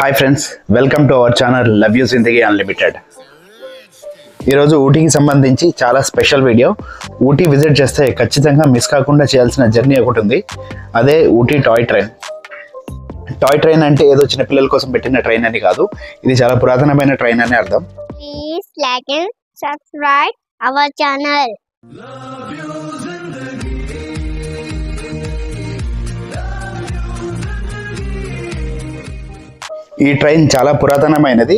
Hi friends, welcome to our channel love you Zindagi unlimited. ఈరోజు ఊటీకి సంబంధించి చాలా special video. Ooty visit చేస్తే ఖచ్చితంగా మిస్ కాకుండా చేయాల్సిన జర్నీ ఒకటి ఉంది. అదే Ooty toy train. Toy train అంటే ఏదో చిన్నపిల్లల కోసం పెట్టిన ట్రైన్ అని కాదు, ఇది చాలా పురాతనమైన ట్రైన్ అని అర్థం. Please like and subscribe our channel. ఈ ట్రైన్ చాలా పురాతనమైనది.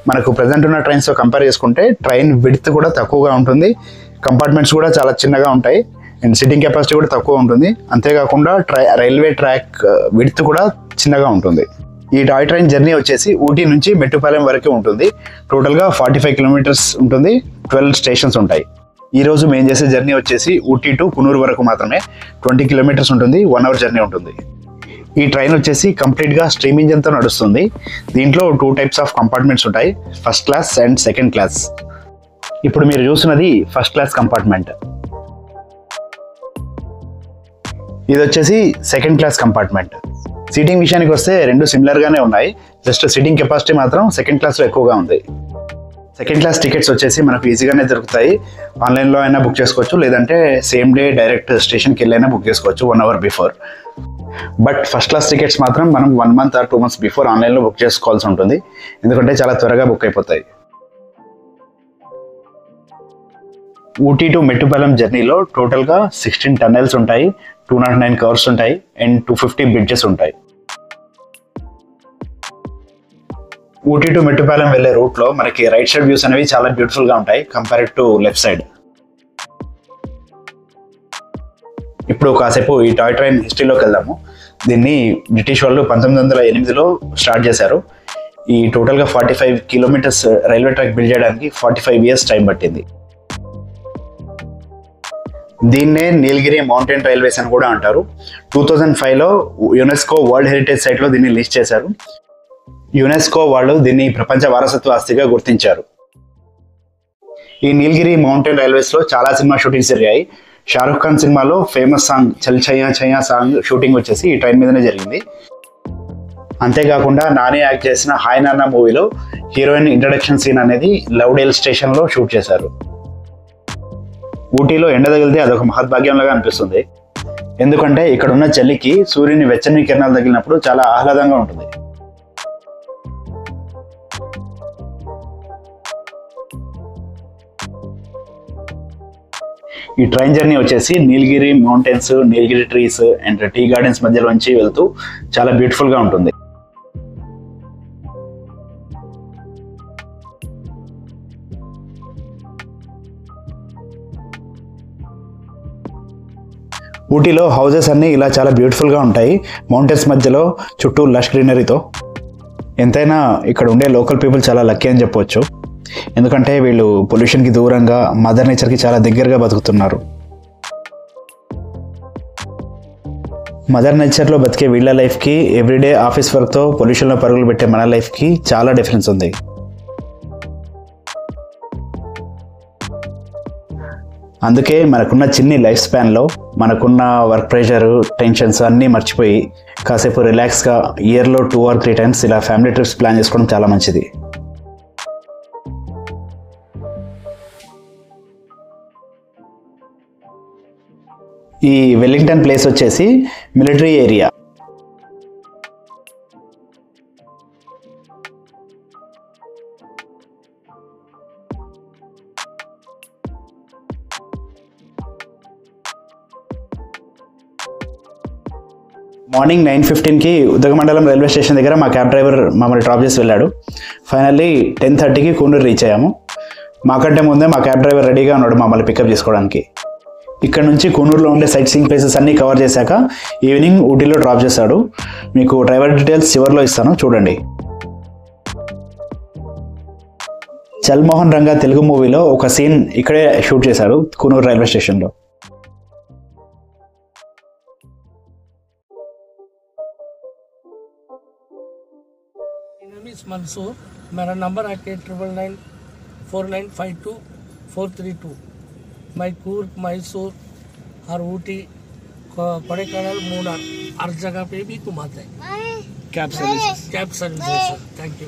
మనకు ప్రజెంట్ ఉన్న ట్రైన్స్తో కంపేర్ చేసుకుంటే ట్రైన్ విడ్త్ కూడా తక్కువగా ఉంటుంది, కంపార్ట్మెంట్స్ కూడా చాలా చిన్నగా ఉంటాయి, అండ్ సిట్టింగ్ కెపాసిటీ కూడా తక్కువ ఉంటుంది. అంతేకాకుండా రైల్వే ట్రాక్ విడ్త్ కూడా చిన్నగా ఉంటుంది. ఈ టాయ్ ట్రైన్ జర్నీ వచ్చేసి ఊటీ నుంచి మెట్టుపాలెం వరకు ఉంటుంది. టోటల్గా 45 కిలోమీటర్స్ ఉంటుంది, 12 స్టేషన్స్ ఉంటాయి. ఈరోజు మేము చేసే జర్నీ వచ్చేసి ఊటీ టు కునూరు వరకు మాత్రమే. 20 కిలోమీటర్స్ ఉంటుంది, 1 అవర్ జర్నీ ఉంటుంది. ఈ ట్రైన్ వచ్చేసి కంప్లీట్గా స్ట్రీమ్ ఇంజన్తో నడుస్తుంది. దీంట్లో 2 టైప్స్ ఆఫ్ కంపార్ట్మెంట్స్ ఉంటాయి, first class and second class. ఇప్పుడు మీరు చూస్తున్నది ఫస్ట్ క్లాస్ కంపార్ట్మెంట్. ఇది వచ్చేసి సెకండ్ క్లాస్ కంపార్ట్మెంట్. సీటింగ్ విషయానికి వస్తే రెండు సిమిలర్గానే ఉన్నాయి, జస్ట్ సీటింగ్ కెపాసిటీ మాత్రం సెకండ్ క్లాస్లో ఎక్కువగా ఉంది. సెకండ్ క్లాస్ టికెట్స్ వచ్చేసి మనకు ఈజీగానే దొరుకుతాయి. ఆన్లైన్లో అయినా బుక్ చేసుకోవచ్చు, లేదంటే సేమ్ డే డైరెక్ట్ స్టేషన్కి వెళ్ళైనా బుక్ చేసుకోవచ్చు 1 hour before. But first class tickets మాత్రం మనం 1 మంత్ ఆర్ 2 మంత్స్ బిఫోర్ ఆన్లైన్లో బుక్ చేసుకోవాల్సి ఉంటుంది, ఎందుకంటే చాలా త్వరగా బుక్ అయిపోతాయి. ఊటీ టు మెట్టుపాలెం జర్నీలో టోటల్గా 16 టన్నెల్స్ ఉంటాయి, 209 కవర్స్ ఉంటాయి, అండ్ 250 బ్రిడ్జెస్ ఉంటాయి. ఊటీ టు మెట్టుపాలెం వెళ్ళే రూట్లో మనకి రైట్ సైడ్ వ్యూస్ అనేవి చాలా బ్యూటిఫుల్గా ఉంటాయి కంపేర్డ్ టు లెఫ్ట్ సైడ్. ఇప్పుడు కాసేపు ఈ టాయ్ ట్రైన్ హిస్టరీలోకి వెళ్దాము. దీన్ని బ్రిటిష్ వాళ్ళు 1908లో స్టార్ట్ చేశారు. ఈ టోటల్గా 45 కిలోమీటర్స్ రైల్వే ట్రాక్ బిల్డ్ చేయడానికి 45 ఇయర్స్ టైం పట్టింది. దీన్నే నీలగిరి మౌంటైన్ రైల్వేస్ అని కూడా అంటారు. 2005లో యునెస్కో వరల్డ్ హెరిటేజ్ సైట్లో దీన్ని లిస్ట్ చేశారు. యునెస్కో వాళ్ళు దీన్ని ప్రపంచ వారసత్వ ఆస్తిగా గుర్తించారు. ఈ నీలగిరి మౌంటైన్ రైల్వేస్లో చాలా సినిమా షూటింగ్స్ జరిగాయి. షారుఖ్ ఖాన్ సినిమాలో ఫేమస్ సాంగ్ చల్ చయ్యా చయ్యా సాంగ్ షూటింగ్ వచ్చేసి ఈ ట్రైన్ మీదనే జరిగింది. అంతేకాకుండా నాని యాక్ట్ చేసిన హాయ్ నాన్న మూవీలో హీరోయిన్ ఇంట్రడక్షన్ సీన్ అనేది లవ్డేల్ స్టేషన్లో షూట్ చేశారు. ఊటీలో ఎండ తగిలితే అదొక మహద్భాగ్యంలాగా అనిపిస్తుంది, ఎందుకంటే ఇక్కడ ఉన్న చలికి సూర్యుని వెచ్చని కిరణాలు తగిలినప్పుడు చాలా ఆహ్లాదంగా ఉంటుంది. ఈ ట్రైన్ జర్నీ వచ్చేసి Nilgiri mountains, Nilgiri trees and tea gardens మధ్యలోంచి వెళ్తూ చాలా బ్యూటిఫుల్గా ఉంటుంది. ఊటీలో హౌజెస్ అన్నీ ఇలా చాలా బ్యూటిఫుల్గా ఉంటాయి, మౌంటైన్స్ మధ్యలో చుట్టూ లష్ గ్రీనరీతో. ఎంతైనా ఇక్కడ ఉండే లోకల్ పీపుల్ చాలా లక్కీ అని చెప్పవచ్చు, ఎందుకంటే వీళ్ళు పొల్యూషన్కి దూరంగా మదర్ నేచర్కి చాలా దగ్గరగా బతుకుతున్నారు. మదర్ నేచర్లో బతికే వీళ్ళ లైఫ్కి ఎవ్రీడే ఆఫీస్ వర్క్తో పొల్యూషన్లో పరుగులు పెట్టే మన లైఫ్కి చాలా డిఫరెన్స్ ఉంది. అందుకే మనకున్న చిన్ని లైఫ్ స్పాన్లో మనకున్న వర్క్ ప్రెషర్, టెన్షన్స్ అన్నీ మర్చిపోయి కాసేపు రిలాక్స్గా ఇయర్లో 2 or 3 టైమ్స్ ఇలా ఫ్యామిలీ ట్రిప్స్ ప్లాన్ చేసుకోవడం చాలా మంచిది. ఈ వెల్లింగ్టన్ ప్లేస్ వచ్చేసి మిలిటరీ ఏరియా. మార్నింగ్ 9:15కి ఉదగమండలం రైల్వే స్టేషన్ దగ్గర మా క్యాబ్ డ్రైవర్ మమ్మల్ని డ్రాప్ చేసి వెళ్ళాడు. ఫైనల్లీ 10:30కి కూనూరు రీచ్ అయ్యాము. మాకంటే ముందే మా క్యాబ్ డ్రైవర్ రెడీగా ఉన్నాడు మమ్మల్ని పికప్ చేసుకోవడానికి. ఇక్కడ నుంచి కూనూరులో ఉండే సైట్ సీయింగ్ ప్లేసెస్ అన్నీ కవర్ చేశాక ఈవినింగ్ ఊటీలో డ్రాప్ చేశాడు. మీకు డ్రైవర్ డీటెయిల్స్ చివరిలో ఇస్తాను, చూడండి. చల్ మోహన్ రంగా తెలుగు మూవీలో ఒక సీన్ ఇక్కడే షూట్ చేశారు, కూనూరు రైల్వే స్టేషన్లో. मंसूर, मेरा नंबर है 89994952 432. मैं कूर्ग, मैसूर और ऊटी कोडाईकनाल मूनार हर जगह पे भी घुमाते हैं cab service. Cab service. Thank you.